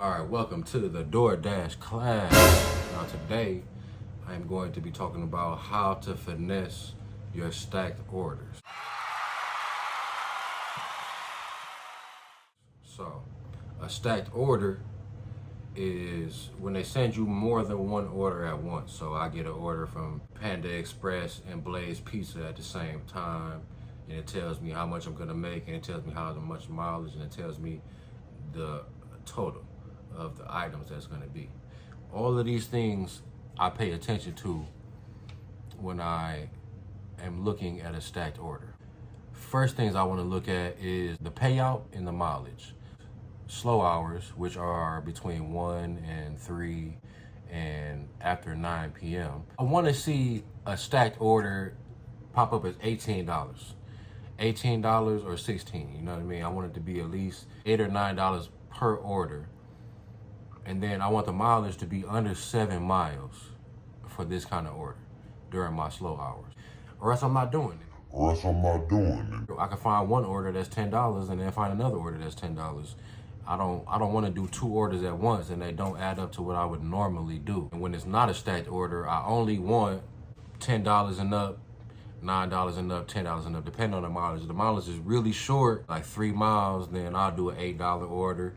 All right, welcome to the Doordash class. Now today, I'm going to be talking about how to finesse your stacked orders. So, a stacked order is when they send you more than one order at once. So I get an order from Panda Express and Blaze Pizza at the same time, and it tells me how much I'm gonna make, and it tells me how much mileage, and it tells me the total of the items that's gonna be. All of these things I pay attention to when I am looking at a stacked order. First things I wanna look at is the payout and the mileage. Slow hours, which are between 1 and 3 and after 9 p.m. I want to see a stacked order pop up as $18. $18 or $16, you know what I mean? I want it to be at least $8 or $9 per order. And then I want the mileage to be under 7 miles for this kind of order during my slow hours. Or else I'm not doing it. I can find one order that's $10 and then find another order that's $10. I don't want to do two orders at once and they don't add up to what I would normally do. And when it's not a stacked order, I only want $10 and up, $9 and up, $10 and up, depending on the mileage. If the mileage is really short, like 3 miles, then I'll do an $8 order.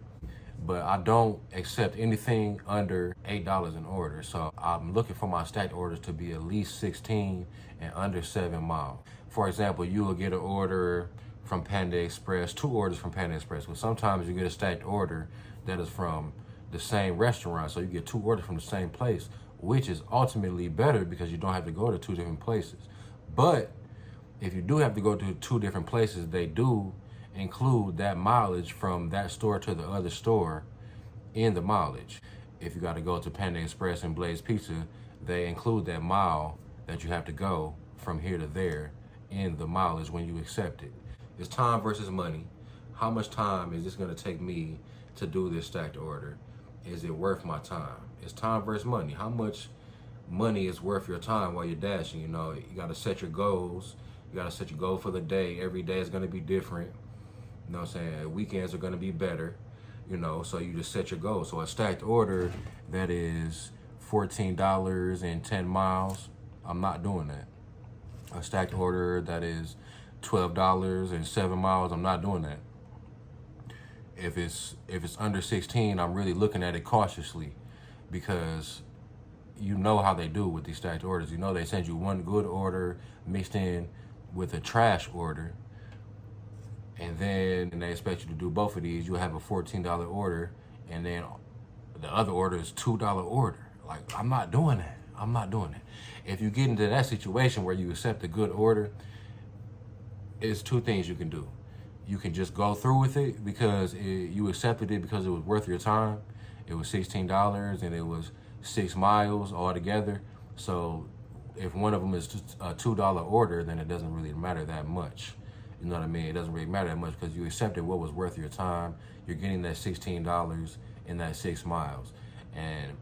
But I don't accept anything under $8 an order. So I'm looking for my stacked orders to be at least 16 and under 7 miles. For example, you will get an order from Panda Express, 2 orders from Panda Express. But sometimes you get a stacked order that is from the same restaurant. So you get 2 orders from the same place, which is ultimately better because you don't have to go to 2 different places. But if you do have to go to 2 different places, they do include that mileage from that store to the other store in the mileage. If you got to go to Panda Express and Blaze Pizza, they include that mile that you have to go from here to there in the mileage when you accept it. It's time versus money. How much time is this going to take me to do this stacked order? Is it worth my time? It's time versus money. How much money is worth your time while you're dashing? You know, you got to set your goals. You got to set your goal for the day. Every day is going to be different. You know what I'm saying? Weekends are going to be better, you know, so you just set your goal. So a stacked order that is $14 and 10 miles, I'm not doing that. A stacked order that is $12 and 7 miles, I'm not doing that. If it's under 16, I'm really looking at it cautiously because you know how they do with these stacked orders. You know they send you one good order mixed in with a trash order. And then they expect you to do both of these. You'll have a $14 order, and then the other order is $2 order. Like, I'm not doing that. I'm not doing that. If you get into that situation where you accept a good order, it's 2 things you can do. You can just go through with it because you accepted it because it was worth your time. It was $16 and it was 6 miles altogether. So if one of them is a $2 order, then it doesn't really matter that much. You know what I mean? It doesn't really matter that much because you accepted what was worth your time. You're getting that $16 in that 6 miles. And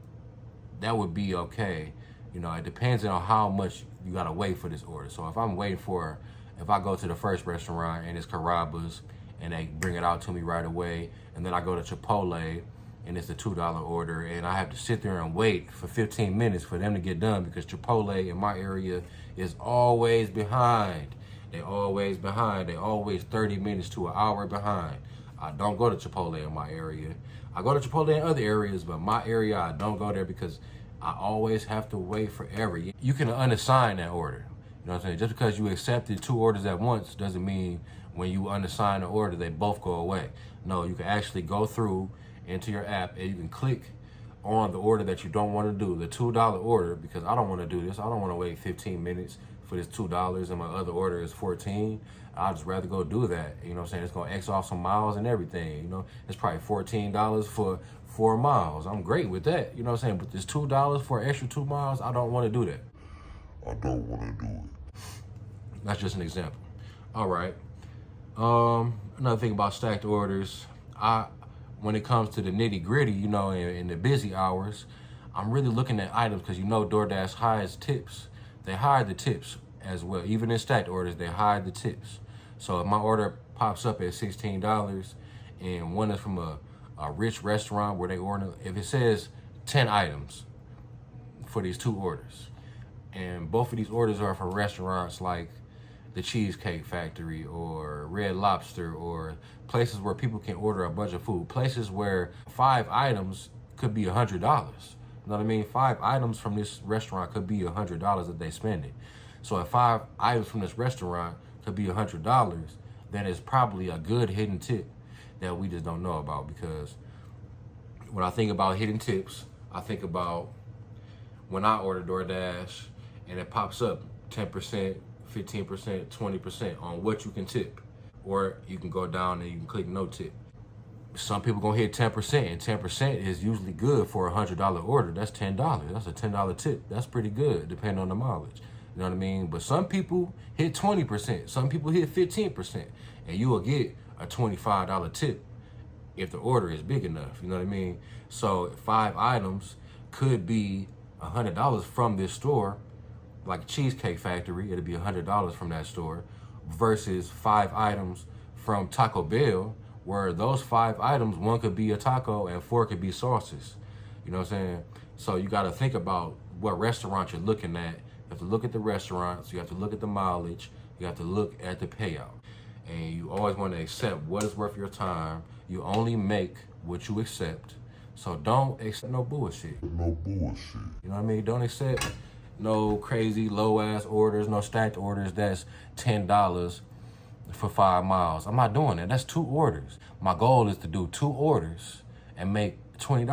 that would be okay. You know, it depends on how much you got to wait for this order. So if I go to the first restaurant and it's Carrabba's and they bring it out to me right away, and then I go to Chipotle and it's a $2 order, and I have to sit there and wait for 15 minutes for them to get done because Chipotle in my area is always behind. They always behind. They always 30 minutes to an hour behind. I don't go to Chipotle in my area. I go to Chipotle in other areas, but my area, I don't go there because I always have to wait forever. You can unassign that order. You know what I'm saying? Just because you accepted 2 orders at once doesn't mean when you unassign the order, they both go away. No, you can actually go through into your app and you can click on the order that you don't want to do, the $2 order, because I don't want to do this. I don't want to wait 15 minutes for this $2 and my other order is 14. I'd just rather go do that. You know what I'm saying? It's going to X off some miles and everything. You know, it's probably $14 for 4 miles. I'm great with that. You know what I'm saying? But this $2 for an extra 2 miles, I don't want to do that. I don't want to do it. That's just an example. All right. Another thing about stacked orders, when it comes to the nitty gritty, you know, in the busy hours, I'm really looking at items because you know DoorDash hides tips. They hide the tips as well. Even in stacked orders, they hide the tips. So if my order pops up at $16 and one is from a a rich restaurant where they order, if it says 10 items for these 2 orders, and both of these orders are from restaurants like the Cheesecake Factory or Red Lobster, or places where people can order a bunch of food, places where 5 items could be $100. You know what I mean? 5 items from this restaurant could be $100 that they spending. So if 5 items from this restaurant could be $100, then it's probably a good hidden tip that we just don't know about. Because when I think about hidden tips, I think about when I order DoorDash and it pops up 10%, 15%, 20% on what you can tip. Or you can go down and you can click no tip. Some people gonna hit 10%, and 10% is usually good for a $100 order. That's $10. That's a $10 tip. That's pretty good, depending on the mileage. You know what I mean? But some people hit 20%. Some people hit 15%, and you will get a $25 tip if the order is big enough. You know what I mean? So 5 items could be $100 from this store, like Cheesecake Factory. It'll be $100 from that store, versus 5 items from Taco Bell, where those 5 items, 1 could be a taco and 4 could be sauces. You know what I'm saying? So you got to think about what restaurant you're looking at. You have to look at the restaurants. You have to look at the mileage. You have to look at the payout. And you always want to accept what is worth your time. You only make what you accept. So don't accept no bullshit. No bullshit. You know what I mean? Don't accept no crazy low-ass orders, no stacked orders that's $10 for 5 miles. I'm not doing that. That's 2 orders. My goal is to do 2 orders and make $20.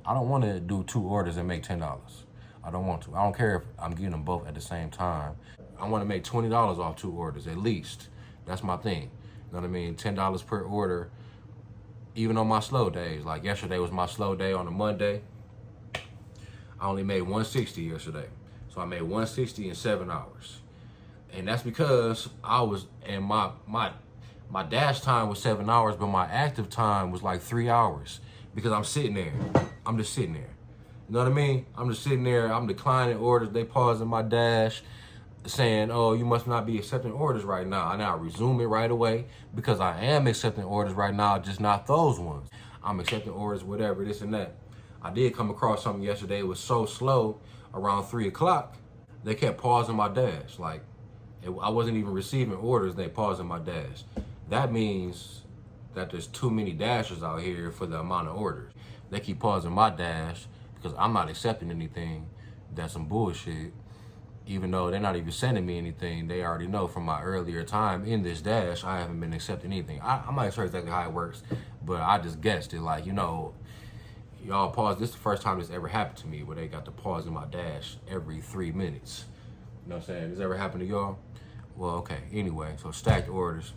I don't want to do 2 orders and make $10. I don't want to. I don't care if I'm getting them both at the same time. I want to make $20 off 2 orders at least. That's my thing. You know what I mean? $10 per order, even on my slow days. Like yesterday was my slow day on a Monday. I only made $160 yesterday. So I made $160 in 7 hours. And that's because I was, and my dash time was 7 hours, but my active time was like 3 hours, because I'm sitting there. I'm just sitting there. You know what I mean? I'm just sitting there. I'm declining orders. They pausing my dash, saying, oh, you must not be accepting orders right now. And I resume it right away, because I am accepting orders right now, just not those ones. I'm accepting orders, whatever, this and that. I did come across something yesterday. It was so slow. Around 3 o'clock, they kept pausing my dash. Like, I wasn't even receiving orders. They pausing my dash. That means that there's too many dashers out here for the amount of orders. They keep pausing my dash because I'm not accepting anything. That's some bullshit. Even though they're not even sending me anything, they already know from my earlier time in this dash, I haven't been accepting anything. I'm not sure exactly how it works, but I just guessed it. Like, you know, y'all pause. This is the first time this ever happened to me, where they got to pause in my dash every 3 minutes. You know what I'm saying? This ever happened to y'all? Well, okay. Anyway, so stacked orders.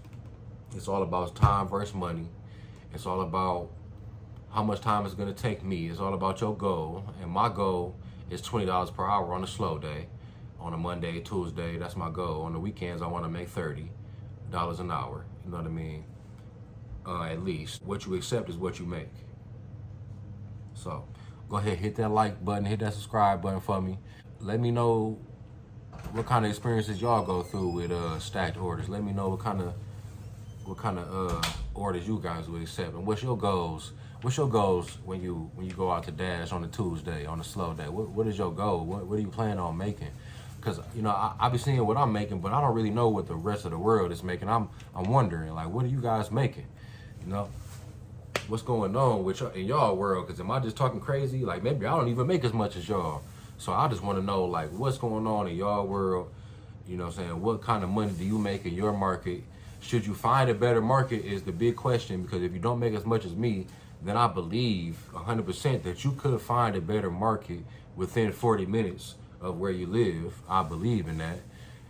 It's all about time versus money. It's all about how much time it's going to take me. It's all about your goal. And my goal is $20 per hour on a slow day. On a Monday, Tuesday, that's my goal. On the weekends, I want to make $30 an hour. You know what I mean? At least. What you accept is what you make. So go ahead, hit that like button, hit that subscribe button for me. Let me know what kind of experiences y'all go through with stacked orders. Let me know what kind of orders you guys would accept, and what's your goals? What's your goals when you go out to dash on a Tuesday, on a slow day? What is your goal? What are you planning on making? Because, you know, I be seeing what I'm making, but I don't really know what the rest of the world is making. I'm wondering, like, what are you guys making? You know, what's going on with in y'all world? Because am I just talking crazy? Like, maybe I don't even make as much as y'all. So I just want to know, like, what's going on in y'all world? You know what I'm saying? What kind of money do you make in your market? Should you find a better market is the big question, because if you don't make as much as me, then I believe 100% that you could find a better market within 40 minutes of where you live. I believe in that.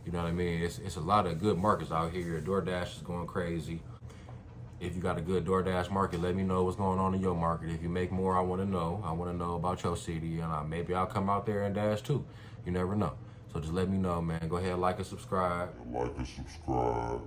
You know what I mean? It's a lot of good markets out here. DoorDash is going crazy. If you got a good DoorDash market, let me know what's going on in your market. If you make more, I want to know. I want to know about your city, and maybe I'll come out there and dash too. You never know. So just let me know, man. Go ahead, like and subscribe. Like and subscribe.